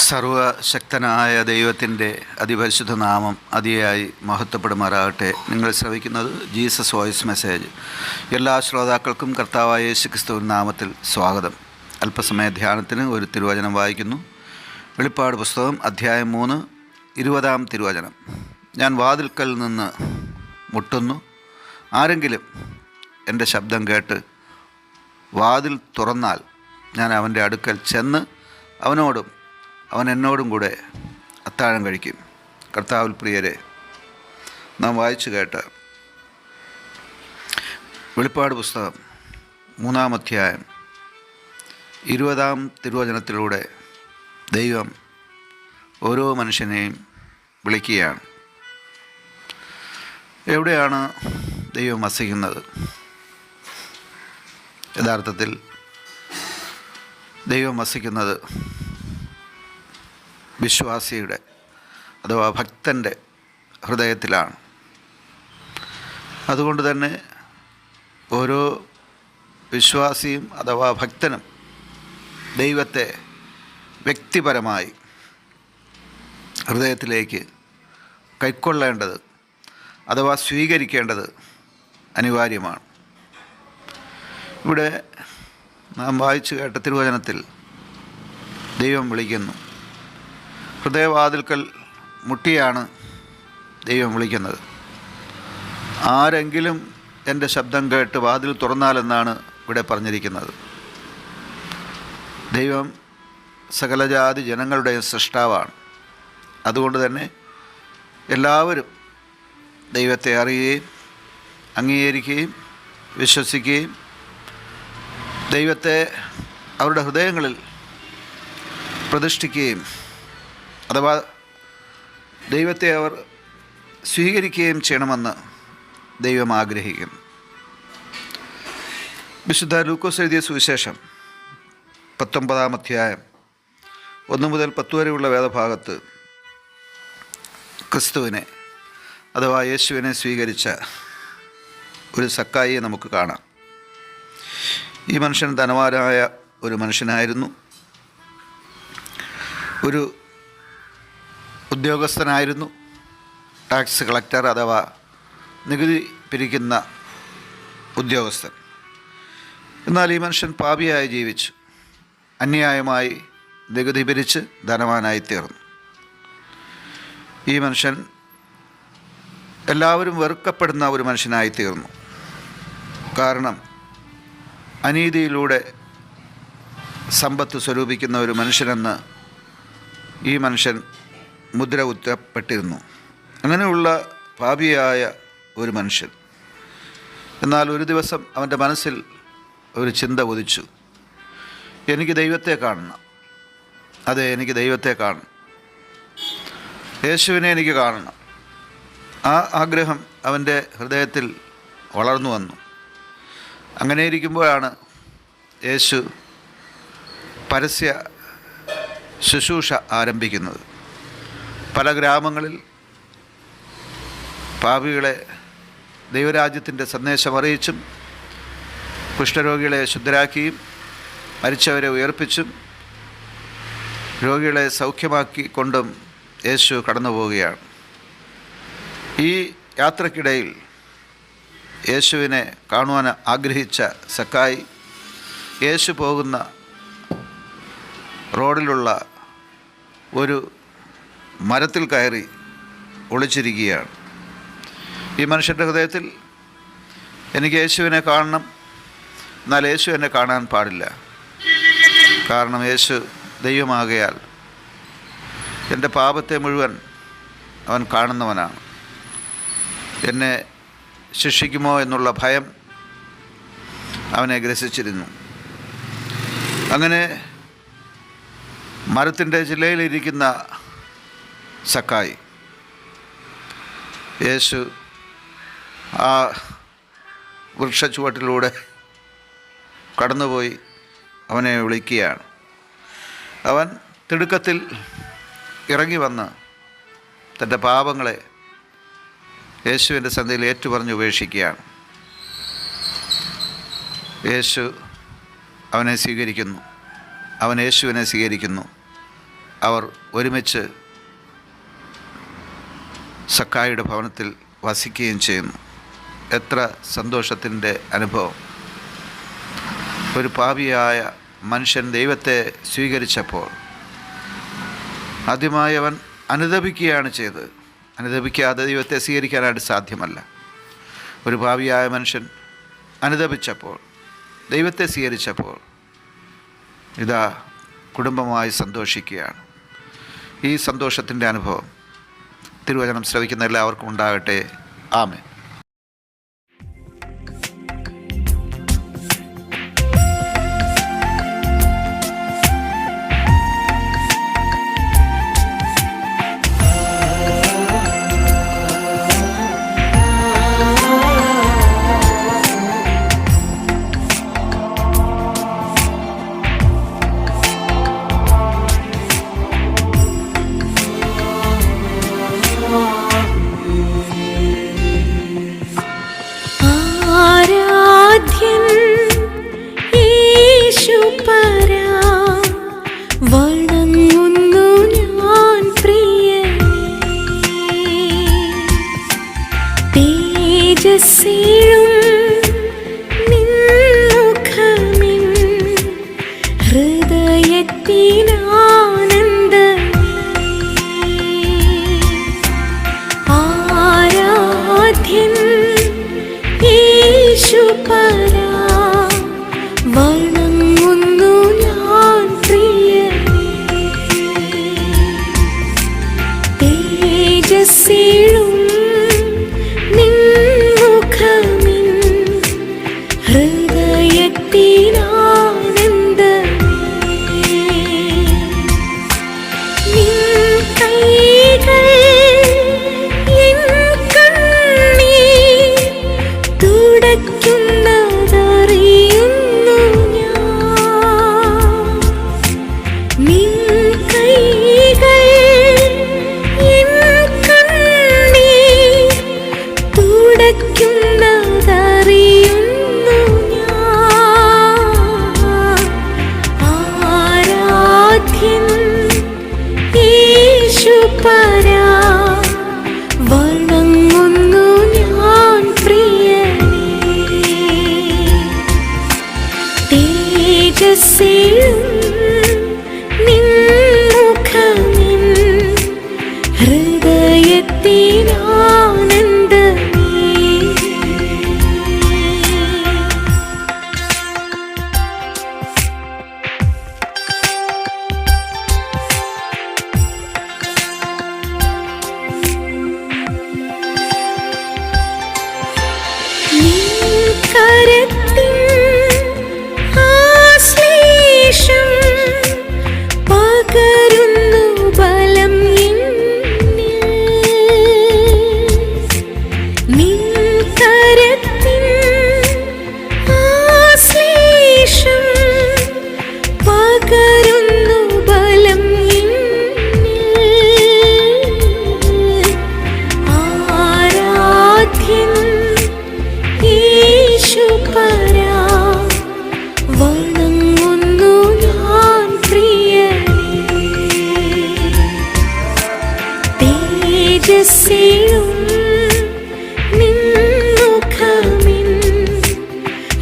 സർവശക്തനായ ദൈവത്തിൻ്റെ അതിപരിശുദ്ധ നാമം അതിയായി മഹത്വപ്പെടുമാറാകട്ടെ. നിങ്ങൾ ശ്രവിക്കുന്നത് ജീസസ് വോയിസ് മെസ്സേജ്. എല്ലാ ശ്രോതാക്കൾക്കും കർത്താവായ യേശുക്രിസ്തുവിൻ നാമത്തിൽ സ്വാഗതം. അല്പസമയ ധ്യാനത്തിന് ഒരു തിരുവചനം വായിക്കുന്നു. വെളിപ്പാട് പുസ്തകം അധ്യായം 3, 20 തിരുവചനം. ഞാൻ വാതിൽക്കൽ നിന്ന് മുട്ടുന്നു. ആരെങ്കിലും എൻ്റെ ശബ്ദം കേട്ട് വാതിൽ തുറന്നാൽ ഞാൻ അവൻ്റെ അടുക്കൽ ചെന്ന് അവനോടും അവൻ എന്നോടും കൂടെ അത്താഴം കഴിക്കും. കർത്താവിൽ പ്രിയരെ, നാം വായിച്ചു കേട്ട വെളിപ്പാട് പുസ്തകം 3 അധ്യായം 20 തിരുവചനത്തിലൂടെ ദൈവം ഓരോ മനുഷ്യനെയും വിളിക്കുകയാണ്. എവിടെയാണ് ദൈവം വസിക്കുന്നത്? യഥാർത്ഥത്തിൽ ദൈവം വസിക്കുന്നത് വിശ്വാസിയുടെ അഥവാ ഭക്തൻ്റെ ഹൃദയത്തിലാണ്. അതുകൊണ്ട് തന്നെ ഓരോ വിശ്വാസിയും അഥവാ ഭക്തനും ദൈവത്തെ വ്യക്തിപരമായി ഹൃദയത്തിലേക്ക് കൈക്കൊള്ളേണ്ടത് അഥവാ സ്വീകരിക്കേണ്ടത് അനിവാര്യമാണ്. ഇവിടെ നാം വായിച്ചു കേട്ട തിരുവചനത്തിൽ ദൈവം വിളിക്കുന്നു. ഹൃദയവാതിൽക്കൽ മുട്ടിയാണ് ദൈവം വിളിക്കുന്നത്. ആരെങ്കിലും എൻ്റെ ശബ്ദം കേട്ട് വാതിൽ തുറന്നാലെന്നാണ് ഇവിടെ പറഞ്ഞിരിക്കുന്നത്. ദൈവം സകലജാതി ജനങ്ങളുടെയും സൃഷ്ടാവാണ്. അതുകൊണ്ട് തന്നെ എല്ലാവരും ദൈവത്തെ അറിയുകയും അംഗീകരിക്കുകയും വിശ്വസിക്കുകയും ദൈവത്തെ അവരുടെ ഹൃദയങ്ങളിൽ പ്രതിഷ്ഠിക്കുകയും അഥവാ ദൈവത്തെ അവർ സ്വീകരിക്കുകയും ചെയ്യണമെന്ന് ദൈവം ആഗ്രഹിക്കുന്നു. വിശുദ്ധ ലൂക്കോസ് എഴുതിയ സുവിശേഷം 19 അധ്യായം 1 മുതൽ 10 വരെയുള്ള വേദഭാഗത്ത് ക്രിസ്തുവിനെ അഥവാ യേശുവിനെ സ്വീകരിച്ച ഒരു സക്കായിയെ നമുക്ക് കാണാം. ഈ മനുഷ്യൻ ധനവാനായ ഒരു മനുഷ്യനായിരുന്നു. ഒരു ഉദ്യോഗസ്ഥനായിരുന്നു, ടാക്സ് കളക്ടർ അഥവാ നികുതി പിരിക്കുന്ന ഉദ്യോഗസ്ഥൻ. എന്നാൽ ഈ മനുഷ്യൻ പാപിയായി ജീവിച്ചു. അന്യായമായി നികുതി പിരിച്ച് ധനവാനായി തീർന്നു. ഈ മനുഷ്യൻ എല്ലാവരും വെറുക്കപ്പെടുന്ന ഒരു മനുഷ്യനായി തീർന്നു. കാരണം അനീതിയിലൂടെ സമ്പത്ത് സ്വരൂപിക്കുന്ന ഒരു മനുഷ്യനെന്ന് ഈ മനുഷ്യൻ മുദ്ര കുത്തപ്പെട്ടിരുന്നു. അങ്ങനെയുള്ള പാപിയായ ഒരു മനുഷ്യൻ. എന്നാൽ ഒരു ദിവസം അവൻ്റെ മനസ്സിൽ ഒരു ചിന്ത ഉദിച്ചു. എനിക്ക് ദൈവത്തെ കാണണം. അതെ, എനിക്ക് ദൈവത്തെ കാണണം. യേശുവിനെ എനിക്ക് കാണണം. ആ ആഗ്രഹം അവൻ്റെ ഹൃദയത്തിൽ വളർന്നു വന്നു. അങ്ങനെ ഇരിക്കുമ്പോഴാണ് യേശു പരസ്യ ശുശ്രൂഷ ആരംഭിക്കുന്നത്. പല ഗ്രാമങ്ങളിൽ പാപികളെ ദൈവരാജ്യത്തിൻ്റെ സന്ദേശം അറിയിച്ചും കുഷ്ഠരോഗികളെ ശുദ്ധരാക്കിയും മരിച്ചവരെ ഉയർപ്പിച്ചും രോഗികളെ സൗഖ്യമാക്കിക്കൊണ്ടും യേശു കടന്നു പോവുകയാണ്. ഈ യാത്രക്കിടയിൽ യേശുവിനെ കാണുവാൻ ആഗ്രഹിച്ച സക്കായി യേശു പോകുന്ന റോഡിലുള്ള ഒരു മരത്തിൽ കയറി ഒളിച്ചിരിക്കുകയാണ്. ഈ മനുഷ്യൻ്റെ ഹൃദയത്തിൽ എനിക്ക് യേശുവിനെ കാണണം, എന്നാൽ യേശു എന്നെ കാണാൻ പാടില്ല. കാരണം യേശു ദൈവമാകയാൽ എൻ്റെ പാപത്തെ മുഴുവൻ അവൻ കാണുന്നവനാണ്. എന്നെ ശിക്ഷിക്കുമോ എന്നുള്ള ഭയം അവനെ ഗ്രസിച്ചിരുന്നു. അങ്ങനെ മരത്തിൻ്റെ ചില്ലയിലിരിക്കുന്ന സക്കായി യേശു ആ വൃക്ഷച്ചുവട്ടിലൂടെ കടന്നുപോയി അവനെ വിളിക്കുകയാണ്. അവൻ തിടുക്കത്തിൽ ഇറങ്ങി വന്ന് തൻ്റെ പാപങ്ങളെ യേശുവിൻ്റെ സന്ധിയിൽ ഏറ്റുപറഞ്ഞ് ഉപേക്ഷിക്കുകയാണ്. യേശു അവനെ സ്വീകരിക്കുന്നു. അവൻ യേശുവിനെ സ്വീകരിക്കുന്നു. അവർ ഒരുമിച്ച് സക്കായിയുടെ ഭവനത്തിൽ വസിക്കുകയും ചെയ്യുന്നു. എത്ര സന്തോഷത്തിൻ്റെ അനുഭവം! ഒരു പാപിയായ മനുഷ്യൻ ദൈവത്തെ സ്വീകരിച്ചപ്പോൾ ആദ്യമായി അവൻ അനുതപിക്കുകയാണ് ചെയ്തത്. അനുതപിക്കാതെ ദൈവത്തെ സ്വീകരിക്കാനായിട്ട് സാധ്യമല്ല. ഒരു പാപിയായ മനുഷ്യൻ അനുതപിച്ചപ്പോൾ, ദൈവത്തെ സ്വീകരിച്ചപ്പോൾ ഇതാ കുടുംബമായി സന്തോഷിക്കുകയാണ്. ഈ സന്തോഷത്തിൻ്റെ അനുഭവം തിരുവചനം ശ്രവിക്കുന്ന എല്ലാവർക്കും ഉണ്ടാകട്ടെ. ആമേൻ.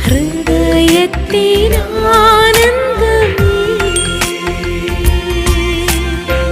ഹൃദയത്തിനാ